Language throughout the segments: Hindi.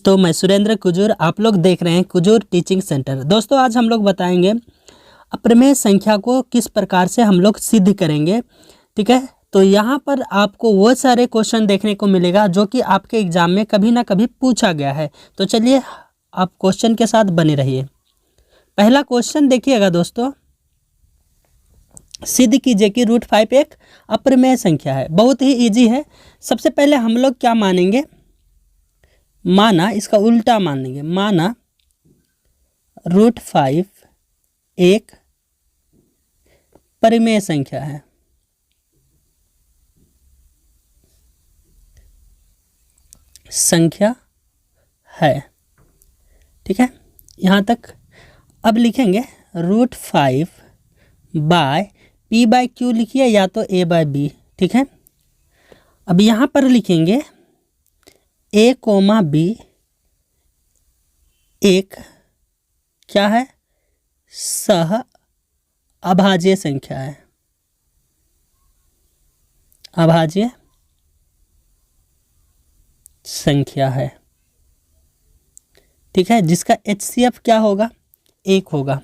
तो मैं सुरेंद्र कुजूर, आप लोग देख रहे हैं कुजूर टीचिंग सेंटर। दोस्तों आज हम लोग बताएंगे अप्रमेय संख्या को किस प्रकार से हम लोग सिद्ध करेंगे। ठीक है, तो यहाँ पर आपको वो सारे क्वेश्चन देखने को मिलेगा जो कि आपके एग्जाम में कभी ना कभी पूछा गया है। तो चलिए आप क्वेश्चन के साथ बने रहिए। पहला क्वेश्चन देखिएगा दोस्तों, सिद्ध कीजिए कि √5 एक अप्रमेय संख्या है। बहुत ही इजी है। सबसे पहले हम लोग क्या मानेंगे, माना इसका उल्टा मानेंगे। माना √5 एक परिमेय संख्या है। संख्या है, ठीक है, यहाँ तक। अब लिखेंगे √5 बाय P/Q लिखिए, या तो A/B। ठीक है, अब यहाँ पर लिखेंगे A, B एक क्या है, सह अभाज्य संख्या है। अभाज्य संख्या है, ठीक है, जिसका HCF क्या होगा, 1 होगा।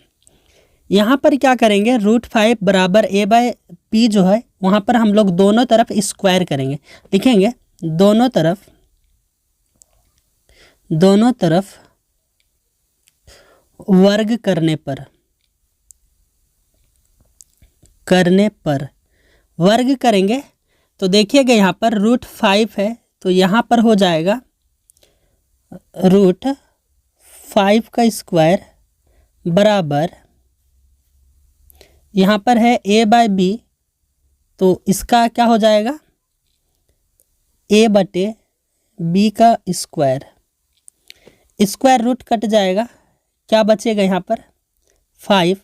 यहाँ पर क्या करेंगे, √5 बराबर A/P जो है वहाँ पर हम लोग दोनों तरफ स्क्वायर करेंगे। लिखेंगे दोनों तरफ वर्ग करने पर वर्ग करेंगे। तो देखिएगा यहाँ पर √5 है, तो यहाँ पर हो जाएगा √5 का स्क्वायर बराबर, यहाँ पर है A/B, तो इसका क्या हो जाएगा, A/B का स्क्वायर। स्क्वायर रूट कट जाएगा, क्या बचेगा यहाँ पर 5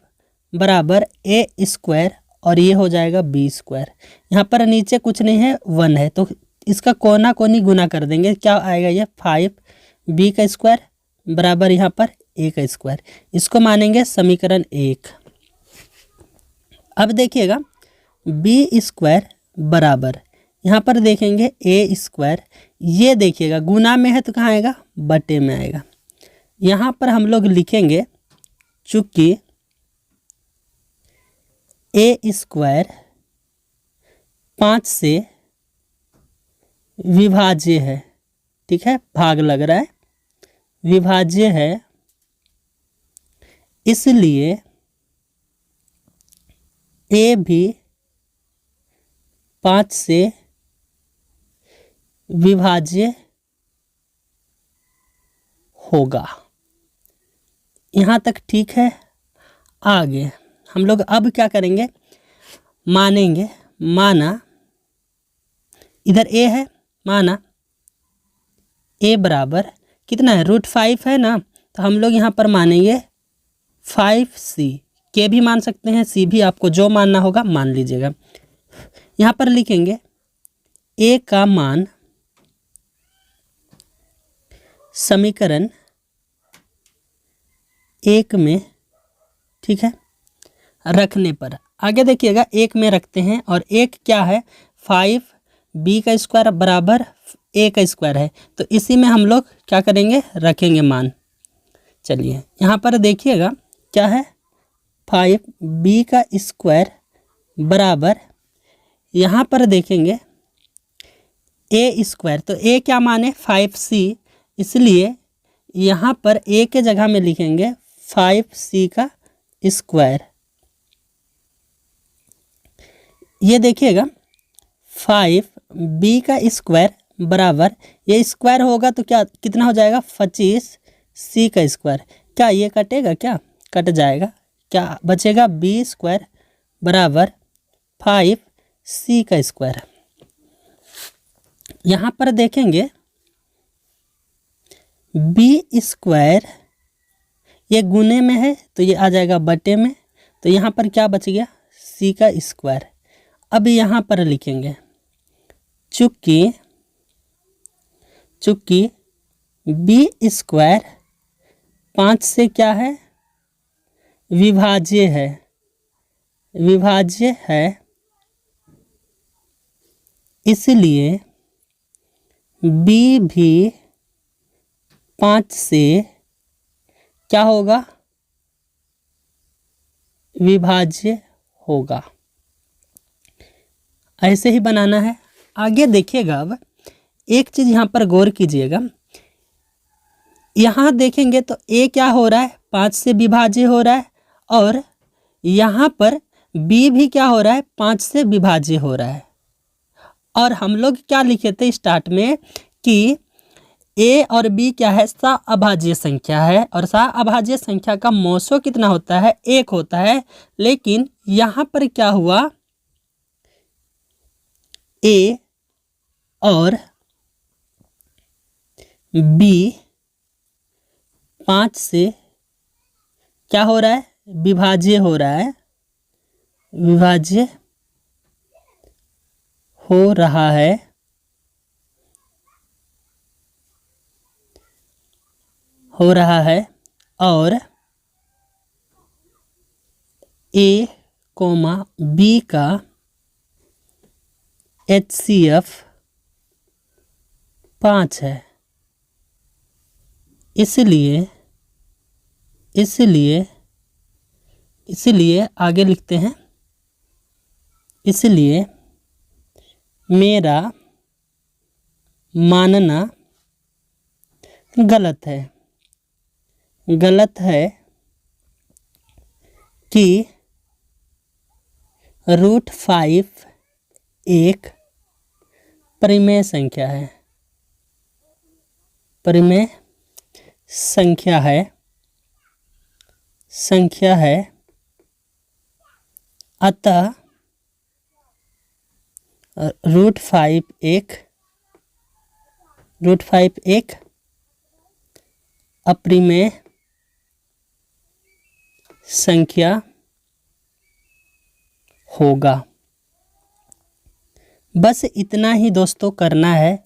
बराबर A² और ये हो जाएगा B²। यहाँ पर नीचे कुछ नहीं है, 1 है, तो इसका कोना कोनी गुना कर देंगे। क्या आएगा ये 5B का स्क्वायर बराबर यहाँ पर A का स्क्वायर। इसको मानेंगे समीकरण 1। अब देखिएगा B² बराबर, यहाँ पर देखेंगे A²। ये देखिएगा गुना में है तो कहाँ आएगा, बटे में आएगा। यहाँ पर हम लोग लिखेंगे चूंकि A² 5 से विभाज्य है, ठीक है, भाग लग रहा है, विभाज्य है, इसलिए A भी 5 से विभाज्य होगा। यहाँ तक ठीक है। आगे हम लोग अब क्या करेंगे, मानेंगे, माना इधर A है, माना A बराबर कितना है, √5 है ना, तो हम लोग यहाँ पर मानेंगे 5C। के भी मान सकते हैं, C भी, आपको जो मानना होगा मान लीजिएगा। यहाँ पर लिखेंगे A का मान समीकरण 1 में, ठीक है, रखने पर। आगे देखिएगा 1 में रखते हैं, और 1 क्या है, 5B का स्क्वायर बराबर A का स्क्वायर है, तो इसी में हम लोग क्या करेंगे, रखेंगे मान। चलिए यहाँ पर देखिएगा क्या है, 5B का स्क्वायर बराबर, यहाँ पर देखेंगे A², तो A क्या माने 5C, इसलिए यहाँ पर A के जगह में लिखेंगे 5C का स्क्वायर। ये देखिएगा 5B का स्क्वायर बराबर, ये स्क्वायर होगा तो क्या कितना हो जाएगा, 25C का स्क्वायर। क्या ये कटेगा, क्या कट जाएगा, क्या बचेगा, B² बराबर 5C का स्क्वायर। यहाँ पर देखेंगे B² ये गुने में है तो ये आ जाएगा बटे में, तो यहाँ पर क्या बच गया, C का स्क्वायर। अब यहाँ पर लिखेंगे चूंकि B² 5 से क्या है, विभाज्य है, इसलिए B भी 5 से क्या होगा, विभाज्य होगा। ऐसे ही बनाना है। आगे देखिएगा, अब एक चीज यहाँ पर गौर कीजिएगा। यहाँ देखेंगे तो ए क्या हो रहा है, 5 से विभाज्य हो रहा है, और यहाँ पर बी भी क्या हो रहा है, 5 से विभाज्य हो रहा है। और हम लोग क्या लिखे थे स्टार्ट में कि ए और बी क्या है, सह-अभाज्य संख्या है, और सह-अभाज्य संख्या का मौसो कितना होता है, 1 होता है। लेकिन यहाँ पर क्या हुआ, ए और बी 5 से क्या हो रहा है, विभाज्य हो रहा है, विभाज्य हो रहा है, हो रहा है। और ए कोमा बी का HCF 5 है। इसलिए इसलिए इसलिए आगे लिखते हैं, इसलिए मेरा मानना गलत है, गलत है कि √5 एक परिमेय संख्या है, परिमेय संख्या है, संख्या है। अतः √5 एक अपरिमेय संख्या होगा। बस इतना ही दोस्तों करना है।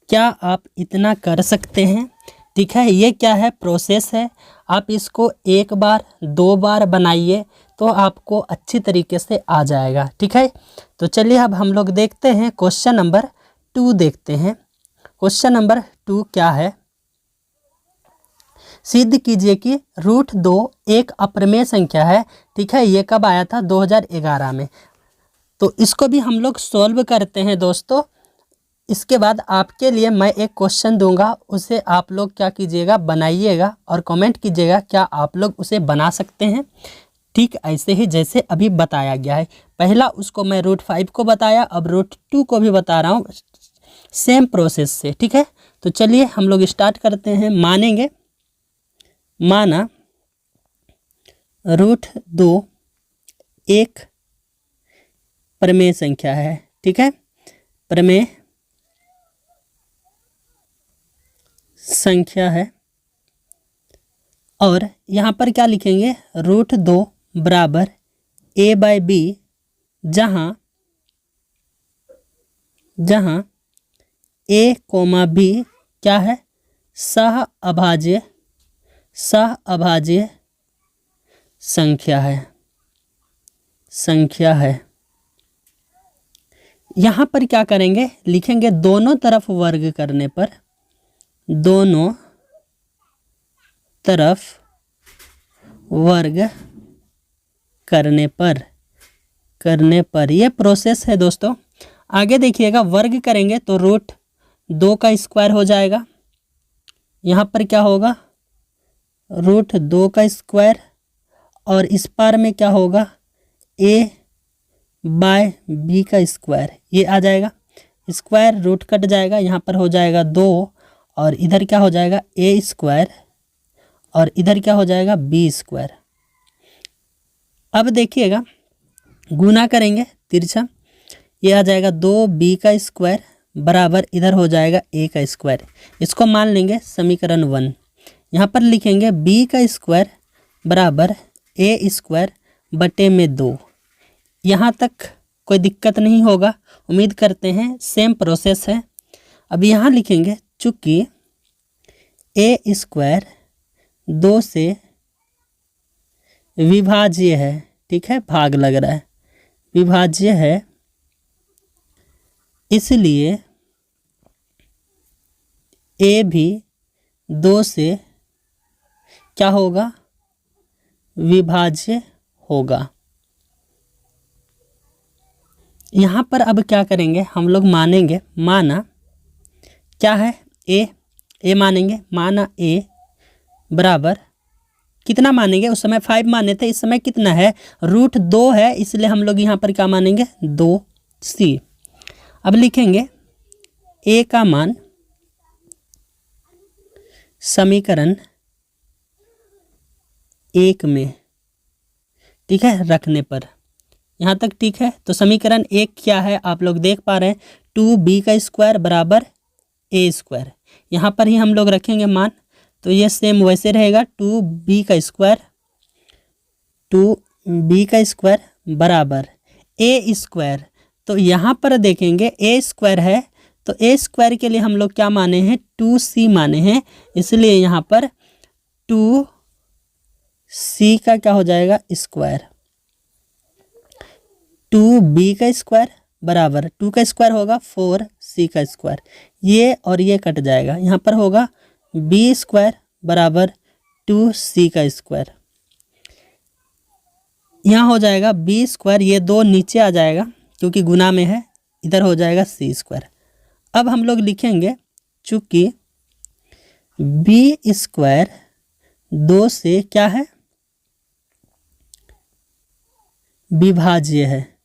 क्या आप इतना कर सकते हैं? ठीक है, ये क्या है, प्रोसेस है। आप इसको 1 बार 2 बार बनाइए तो आपको अच्छी तरीके से आ जाएगा। ठीक है, तो चलिए अब हम लोग देखते हैं क्वेश्चन नंबर 2 देखते हैं। क्वेश्चन नंबर 2 क्या है, सिद्ध कीजिए कि √2 एक अपरिमेय संख्या है। ठीक है, ये कब आया था, 2011 में। तो इसको भी हम लोग सॉल्व करते हैं दोस्तों। इसके बाद आपके लिए मैं एक क्वेश्चन दूंगा, उसे आप लोग क्या कीजिएगा, बनाइएगा और कमेंट कीजिएगा क्या आप लोग उसे बना सकते हैं। ठीक ऐसे ही जैसे अभी बताया गया है। पहला उसको मैं √5 को बताया, अब √2 को भी बता रहा हूँ सेम प्रोसेस से। ठीक है, तो चलिए हम लोग स्टार्ट करते हैं। मानेंगे, माना √2 एक परिमेय संख्या है। ठीक है, परिमेय संख्या है, और यहाँ पर क्या लिखेंगे, √2 बराबर a/b, जहाँ a, b क्या है, सह-अभाज्य संख्या है, संख्या है। यहाँ पर क्या करेंगे, लिखेंगे दोनों तरफ वर्ग करने पर, दोनों तरफ वर्ग करने पर ये प्रोसेस है दोस्तों। आगे देखिएगा, वर्ग करेंगे तो √2 का स्क्वायर हो जाएगा। यहाँ पर क्या होगा, √2 का स्क्वायर, और इस पार में क्या होगा, a/b का स्क्वायर, ये आ जाएगा। स्क्वायर रूट कट जाएगा, यहाँ पर हो जाएगा 2, और इधर क्या हो जाएगा, a², और इधर क्या हो जाएगा, b²। अब देखिएगा, गुना करेंगे तिरछा, ये आ जाएगा 2b का स्क्वायर बराबर, इधर हो जाएगा a का स्क्वायर। इसको मान लेंगे समीकरण 1। यहाँ पर लिखेंगे b का स्क्वायर बराबर a² बटे में 2। यहाँ तक कोई दिक्कत नहीं होगा, उम्मीद करते हैं सेम प्रोसेस है। अब यहाँ लिखेंगे, चूँकि a² 2 से विभाज्य है, ठीक है, भाग लग रहा है, विभाज्य है, इसलिए a भी 2 से क्या होगा, विभाज्य होगा। यहाँ पर अब क्या करेंगे हम लोग, मानेंगे, माना क्या है, ए मानेंगे, माना ए बराबर कितना मानेंगे, उस समय 5 माने थे, इस समय कितना है, √2 है, इसलिए हम लोग यहाँ पर क्या मानेंगे, 2c। अब लिखेंगे ए का मान समीकरण 1 में, ठीक है, रखने पर, यहाँ तक ठीक है। तो समीकरण 1 क्या है आप लोग देख पा रहे हैं, 2b² बराबर a²। यहाँ पर ही हम लोग रखेंगे मान, तो ये सेम वैसे रहेगा, 2b² बराबर a²। तो यहाँ पर देखेंगे a² है, तो a² के लिए हम लोग क्या माने हैं, 2c माने हैं, इसलिए यहाँ पर 2c का क्या हो जाएगा, स्क्वायर। 2b² बराबर 2 का स्क्वायर होगा 4c², ये और ये कट जाएगा, यहाँ पर होगा b² बराबर 2c²। यहाँ हो जाएगा b², ये 2 नीचे आ जाएगा क्योंकि गुना में है, इधर हो जाएगा c²। अब हम लोग लिखेंगे चूंकि b² 2 से क्या है, विभाज्य है,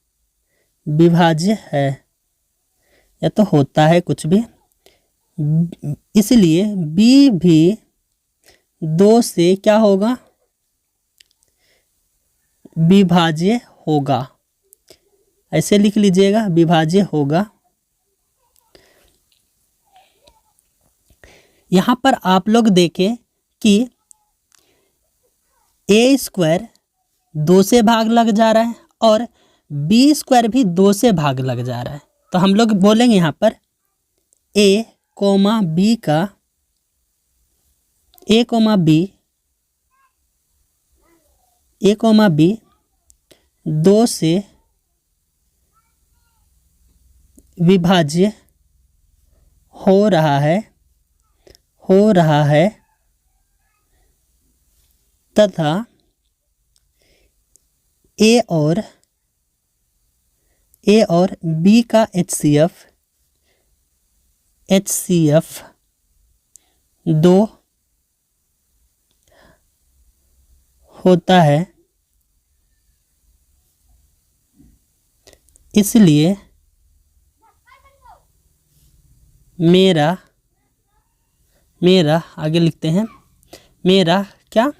विभाज्य है, या तो होता है कुछ भी, इसलिए b भी 2 से क्या होगा, विभाज्य होगा। ऐसे लिख लीजिएगा, विभाज्य होगा। यहाँ पर आप लोग देखें कि a² 2 से भाग लग जा रहा है और b² भी 2 से भाग लग जा रहा है, तो हम लोग बोलेंगे यहाँ पर a, b का a, b 2 से विभाज्य हो रहा है तथा a और b का HCF 2 होता है, इसलिए मेरा आगे लिखते हैं, मेरा क्या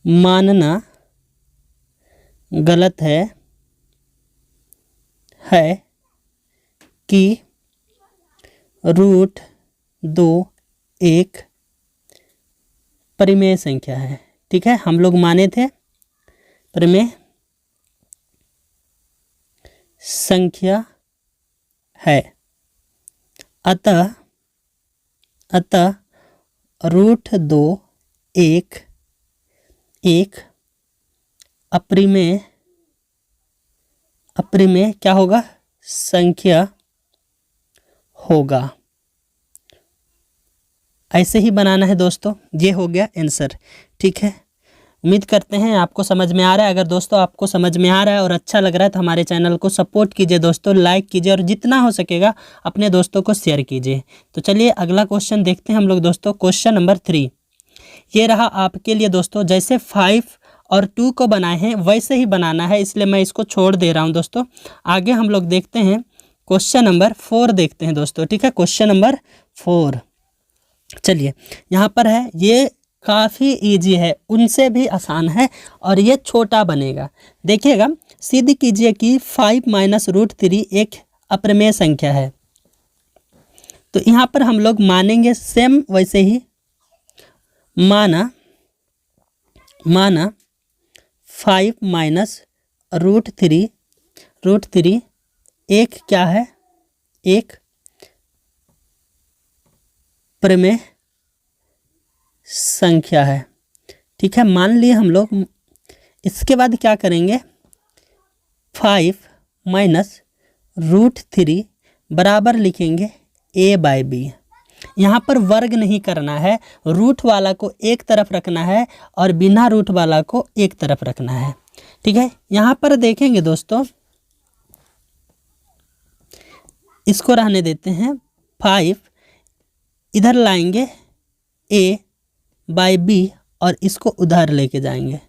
मानना गलत है कि √2 एक परिमेय संख्या है। ठीक है, हम लोग माने थे परिमेय संख्या है, अतः √2 एक अप्रिमेय क्या होगा, संख्या होगा। ऐसे ही बनाना है दोस्तों। ये हो गया आंसर। ठीक है, उम्मीद करते हैं आपको समझ में आ रहा है। अगर दोस्तों आपको समझ में आ रहा है और अच्छा लग रहा है तो हमारे चैनल को सपोर्ट कीजिए दोस्तों, लाइक कीजिए और जितना हो सकेगा अपने दोस्तों को शेयर कीजिए। तो चलिए अगला क्वेश्चन देखते हैं हम लोग दोस्तों। क्वेश्चन नंबर 3 ये रहा आपके लिए दोस्तों। जैसे 5 और 2 को बनाए हैं वैसे ही बनाना है, इसलिए मैं इसको छोड़ दे रहा हूं दोस्तों। आगे हम लोग देखते हैं क्वेश्चन नंबर 4 देखते हैं दोस्तों। ठीक है, क्वेश्चन नंबर 4 चलिए यहाँ पर है, ये काफ़ी इजी है, उनसे भी आसान है और ये छोटा बनेगा। देखिएगा, सिद्ध कीजिए कि 5 - √3 एक अप्रमेय संख्या है। तो यहाँ पर हम लोग मानेंगे सेम वैसे ही, माना 5 - √3 एक क्या है, एक प्रमेय संख्या है। ठीक है, मान लिए हम लोग। इसके बाद क्या करेंगे, 5 - √3 बराबर लिखेंगे a/b। यहाँ पर वर्ग नहीं करना है, रूट वाला को एक तरफ रखना है और बिना रूट वाला को एक तरफ रखना है। ठीक है, यहाँ पर देखेंगे दोस्तों, इसको रहने देते हैं 5, इधर लाएंगे a/b और इसको उधर लेके जाएंगे।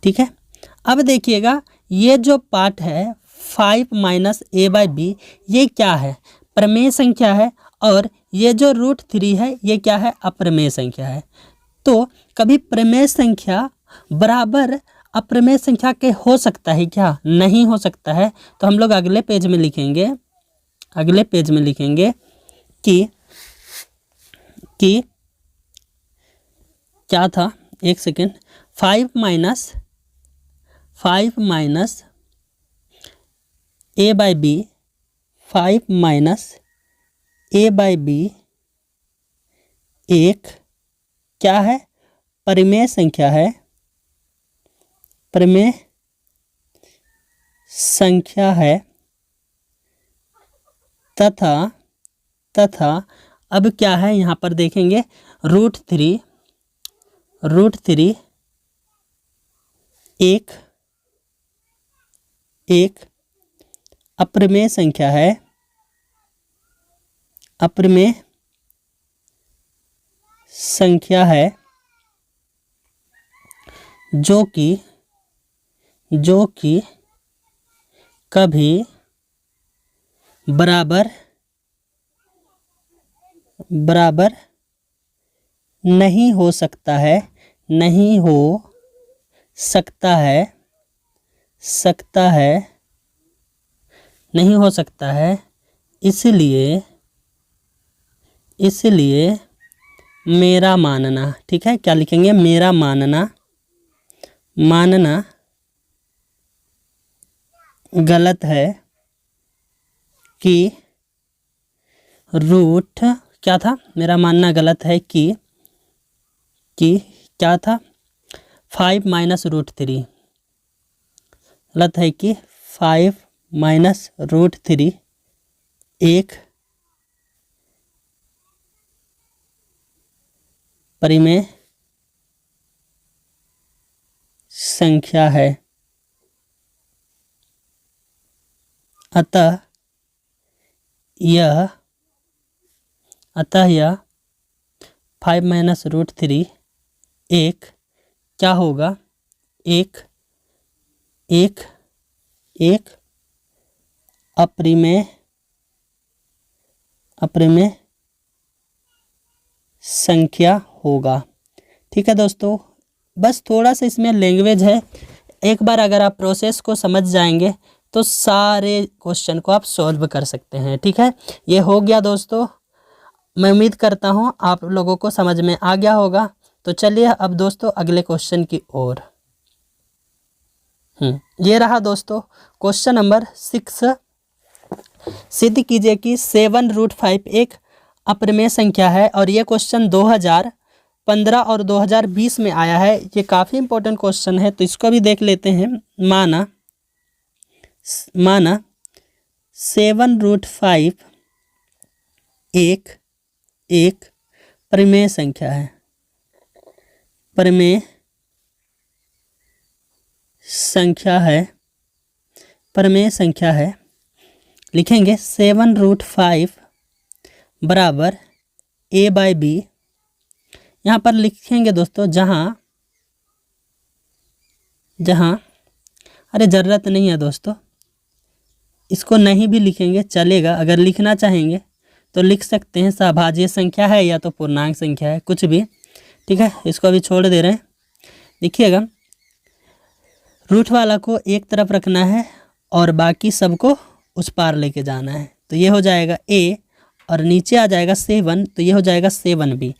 ठीक है, अब देखिएगा ये जो पार्ट है 5 माइनस a/b, ये क्या है, प्रमेय संख्या है, और ये जो √3 है ये क्या है, अप्रमेय संख्या है। तो कभी प्रमेय संख्या बराबर अप्रमेय संख्या के हो सकता है क्या, नहीं हो सकता है। तो हम लोग अगले पेज में लिखेंगे, अगले पेज में लिखेंगे कि क्या था, एक second, 5 minus a/b, 5 minus a/b एक क्या है, परिमेय संख्या है, परिमेय संख्या है, तथा अब क्या है, यहाँ पर देखेंगे √3 एक अप्रमेय संख्या है, अप्रमेय संख्या है, जो कि कभी बराबर नहीं हो सकता है, नहीं हो सकता है, नहीं हो सकता है, इसलिए मेरा मानना, ठीक है, क्या लिखेंगे, मेरा मानना गलत है कि रूट क्या था, मेरा मानना गलत है कि क्या था, 5 माइनस √3, गलत है कि 5 माइनस √3 एक परिमेय संख्या है, अतः यह 5 माइनस √3 एक क्या होगा, एक अप्रमेय संख्या होगा। ठीक है दोस्तों, बस थोड़ा सा इसमें लैंग्वेज है, एक बार अगर आप प्रोसेस को समझ जाएंगे तो सारे क्वेश्चन को आप सॉल्व कर सकते हैं। ठीक है, ये हो गया दोस्तों, मैं उम्मीद करता हूँ आप लोगों को समझ में आ गया होगा। तो चलिए अब दोस्तों अगले क्वेश्चन की ओर। ये रहा दोस्तों क्वेश्चन नंबर 6। सिद्ध कीजिए कि 7√5 एक अप्रमेय संख्या है, और ये क्वेश्चन 2015 और 2020 में आया है। ये काफ़ी इंपॉर्टेंट क्वेश्चन है, तो इसको भी देख लेते हैं। माना 7√5 एक परिमेय संख्या है, परिमेय संख्या है, लिखेंगे 7√5 बराबर a/b। यहाँ पर लिखेंगे दोस्तों जहाँ अरे ज़रूरत नहीं है दोस्तों, इसको नहीं भी लिखेंगे चलेगा, अगर लिखना चाहेंगे तो लिख सकते हैं। सहभाज्य संख्या है या तो पूर्णांक संख्या है, कुछ भी। ठीक है, इसको अभी छोड़ दे रहे हैं। देखिएगा रूट वाला को एक तरफ रखना है और बाकी सबको उस पार लेके जाना है। तो ये हो जाएगा a और नीचे आ जाएगा 7, तो ये हो जाएगा 7b।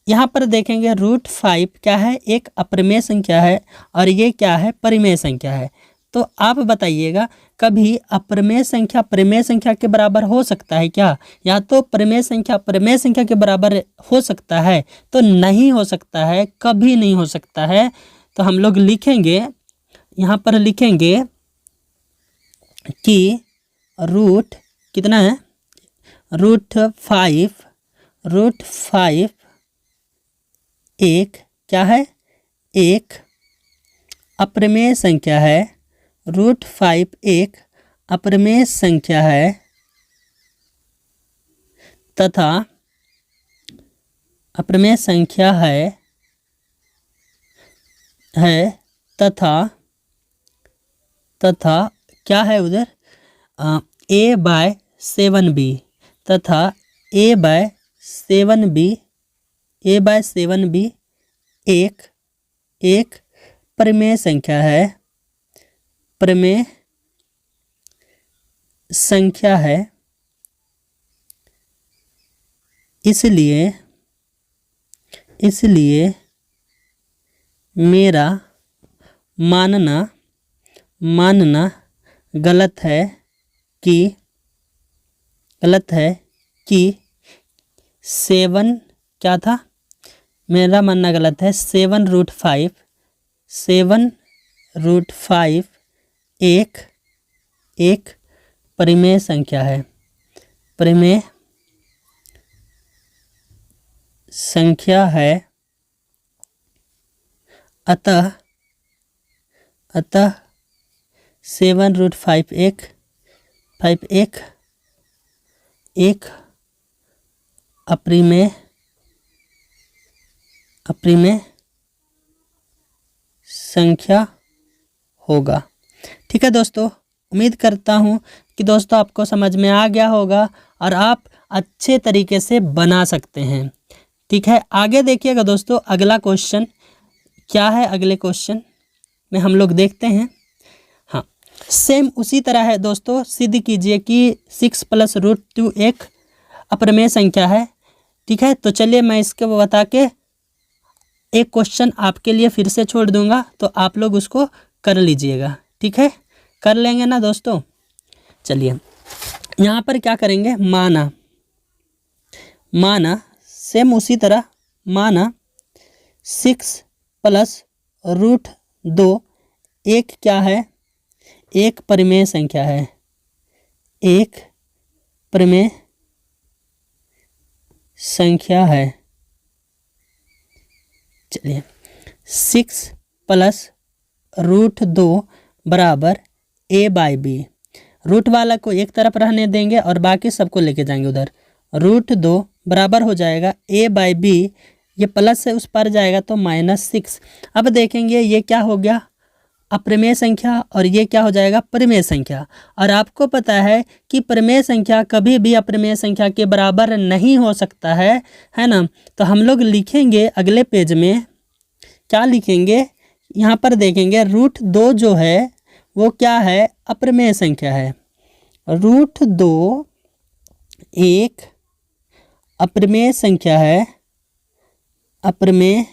यहाँ पर देखेंगे √5 क्या है, एक अप्रमेय संख्या है, और ये क्या है, परिमेय संख्या है। तो आप बताइएगा कभी अप्रमेय संख्या परिमेय संख्या के बराबर हो सकता है क्या, या तो परिमेय संख्या परिमेय संख्या के बराबर हो सकता है? तो नहीं हो सकता है, कभी नहीं हो सकता है। तो हम लोग लिखेंगे, यहाँ पर लिखेंगे कि रूट कितना है, √5 √5 एक क्या है, एक अप्रमेय संख्या है। √5 एक अप्रमेय संख्या है तथा अप्रमेय संख्या है तथा क्या है उधर, a/7b तथा a/7b एक प्रमेय संख्या है, प्रमेय संख्या है। इसलिए मेरा मानना गलत है कि 7 क्या था, मेरा मानना गलत है 7√5 एक परिमेय संख्या है, परिमेय संख्या है। अतः 7√5 एक अप्रिमेय संख्या होगा। ठीक है दोस्तों, उम्मीद करता हूँ कि दोस्तों आपको समझ में आ गया होगा और आप अच्छे तरीके से बना सकते हैं। ठीक है, आगे देखिएगा दोस्तों, अगला क्वेश्चन क्या है, अगले क्वेश्चन में हम लोग देखते हैं। हाँ, सेम उसी तरह है दोस्तों, सिद्ध कीजिए कि 6 + √2 एक अप्रमेय संख्या है। ठीक है, तो चलिए मैं इसको बता के एक क्वेश्चन आपके लिए फिर से छोड़ दूंगा, तो आप लोग उसको कर लीजिएगा। ठीक है, कर लेंगे ना दोस्तों। चलिए यहाँ पर क्या करेंगे, माना सेम उसी तरह माना 6 + √2 एक क्या है, एक परिमेय संख्या है, एक परिमेय संख्या है। चलिए 6 + √2 बराबर a/b, रूट वाला को एक तरफ रहने देंगे और बाकी सबको लेके जाएंगे उधर। √2 बराबर हो जाएगा a/b, ये प्लस से उस पर जाएगा तो -6। अब देखेंगे ये क्या हो गया, अप्रमेय संख्या, और ये क्या हो जाएगा, परिमेय संख्या। और आपको पता है कि परिमेय संख्या कभी भी अप्रमेय संख्या के बराबर नहीं हो सकता है ना। तो हम लोग लिखेंगे अगले पेज में, क्या लिखेंगे, यहाँ पर देखेंगे √2 जो है वो क्या है, अप्रमेय संख्या है। √2 एक अप्रमेय संख्या है, अप्रमेय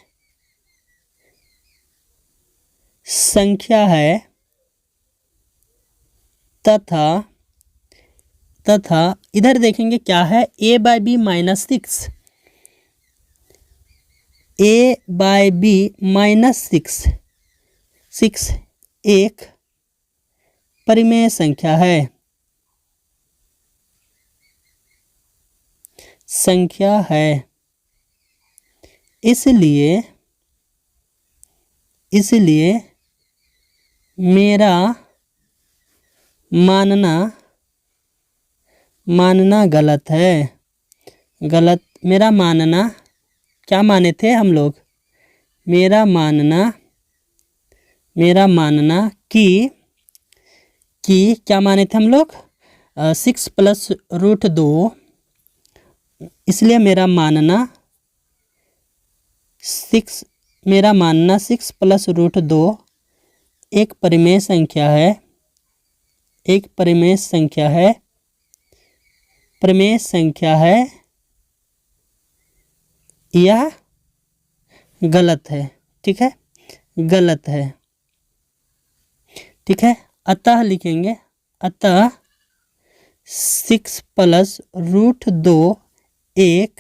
संख्या है तथा इधर देखेंगे क्या है, a/b -6, a/b -6 एक परिमेय संख्या है, इसलिए मेरा मानना गलत है, मेरा मानना, क्या माने थे हम लोग, मेरा मानना कि क्या माने थे हम लोग, 6 + √2, इसलिए मेरा मानना 6 + √2 एक परिमेय संख्या है, परिमेय संख्या है या गलत है। ठीक है, गलत है। ठीक है, अतः लिखेंगे, अतः 6 + √2 एक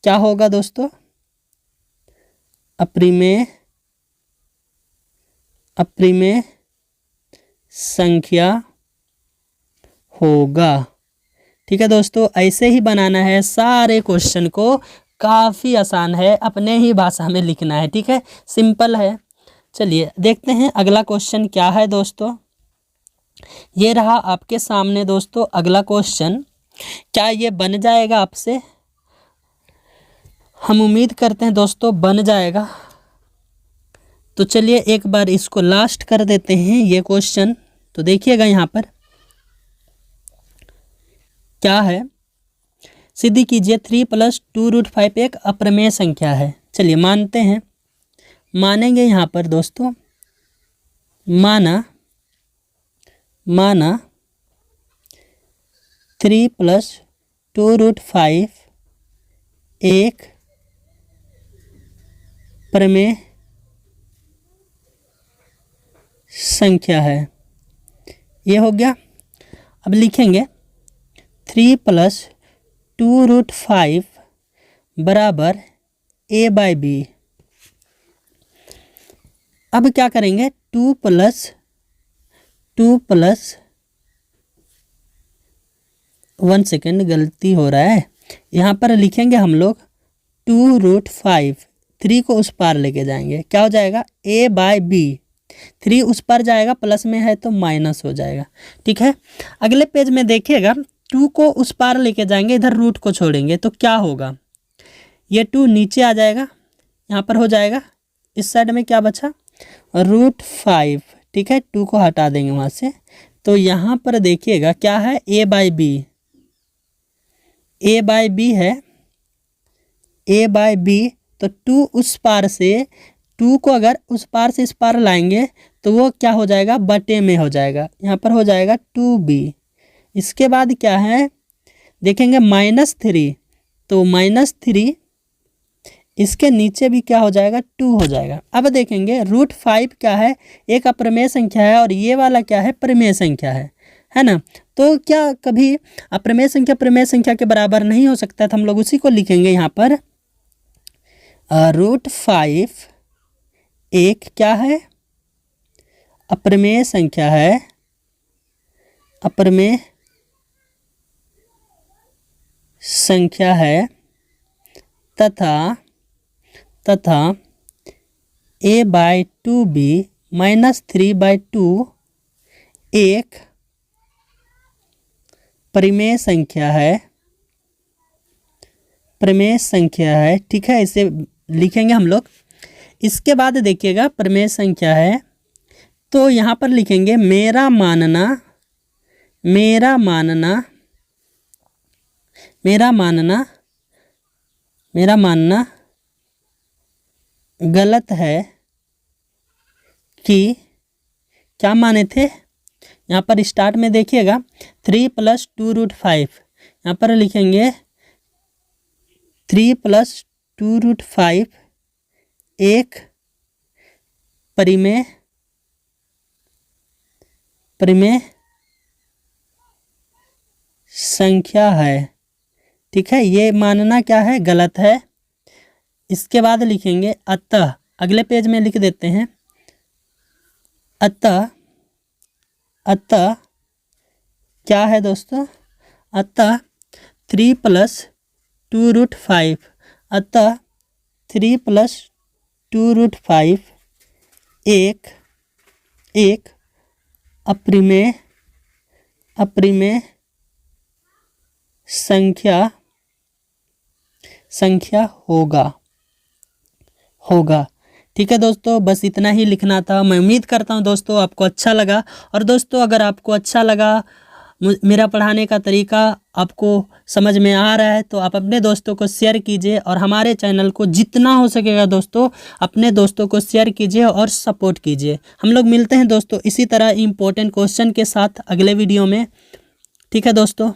क्या होगा दोस्तों, अप्रमेय संख्या होगा। ठीक है दोस्तों, ऐसे ही बनाना है सारे क्वेश्चन को, काफ़ी आसान है, अपने ही भाषा में लिखना है। ठीक है, सिंपल है। चलिए देखते हैं अगला क्वेश्चन क्या है दोस्तों। ये रहा आपके सामने दोस्तों अगला क्वेश्चन। क्या ये बन जाएगा आपसे? हम उम्मीद करते हैं दोस्तों बन जाएगा। तो चलिए एक बार इसको लास्ट कर देते हैं ये क्वेश्चन। तो देखिएगा यहाँ पर क्या है, सिद्धि कीजिए 3 + 2√5 एक अप्रमेय संख्या है। चलिए मानते हैं, मानेंगे यहाँ पर दोस्तों, माना 3 + 2√5 एक प्रमेय संख्या है। ये हो गया। अब लिखेंगे 3 + 2√5 बराबर a/b। अब क्या करेंगे, 2 + 1 सेकेंड, गलती हो रहा है। यहाँ पर लिखेंगे हम लोग 2√5, 3 को उस पार लेके जाएंगे, क्या हो जाएगा a/b। 3 उस पार जाएगा, प्लस में है तो माइनस हो जाएगा। ठीक है, अगले पेज में देखिएगा 2 को उस पार लेके जाएंगे, इधर रूट को छोड़ेंगे तो क्या होगा, ये 2 नीचे आ जाएगा, यहाँ पर हो जाएगा, इस साइड में क्या बचा √5। ठीक है, 2 को हटा देंगे वहाँ से, तो यहाँ पर देखिएगा क्या है a/b, a/b है, a/b। तो 2 उस पार से, 2 को अगर उस पार से इस पार लाएंगे तो वो क्या हो जाएगा, बटे में हो जाएगा, यहाँ पर हो जाएगा 2b। इसके बाद क्या है देखेंगे -3, तो -3 इसके नीचे भी क्या हो जाएगा 2 हो जाएगा। अब देखेंगे √5 क्या है, एक अप्रमेय संख्या है और ये वाला क्या है, प्रमेय संख्या है ना। तो क्या कभी अप्रमेय संख्या प्रमेय संख्या के बराबर नहीं हो सकता, तो हम लोग उसी को लिखेंगे यहाँ पर √5 एक क्या है, अप्रमेय संख्या है, अप्रमेय संख्या है, तथा a/2b -3/2 एक प्रमेय संख्या है, प्रमेय संख्या है। ठीक है, इसे लिखेंगे हम लोग। इसके बाद देखिएगा प्रमेय संख्या है, तो यहाँ पर लिखेंगे मेरा मानना गलत है कि, क्या माने थे, यहाँ पर स्टार्ट में देखिएगा 3 + 2√5, यहाँ पर लिखेंगे 3 + 2√5 एक प्रमेय संख्या है। ठीक है, ये मानना क्या है, गलत है। इसके बाद लिखेंगे अतः, अगले पेज में लिख देते हैं अतः क्या है दोस्तों, अतः 3 + 2√5, अतः 3 + 2√5 एक अप्रमेय संख्या होगा। ठीक है दोस्तों, बस इतना ही लिखना था। मैं उम्मीद करता हूँ दोस्तों आपको अच्छा लगा। और दोस्तों अगर आपको अच्छा लगा, मेरा पढ़ाने का तरीका आपको समझ में आ रहा है, तो आप अपने दोस्तों को शेयर कीजिए और हमारे चैनल को जितना हो सकेगा दोस्तों अपने दोस्तों को शेयर कीजिए और सपोर्ट कीजिए। हम लोग मिलते हैं दोस्तों इसी तरह इम्पोर्टेंट क्वेश्चन के साथ अगले वीडियो में। ठीक है दोस्तों।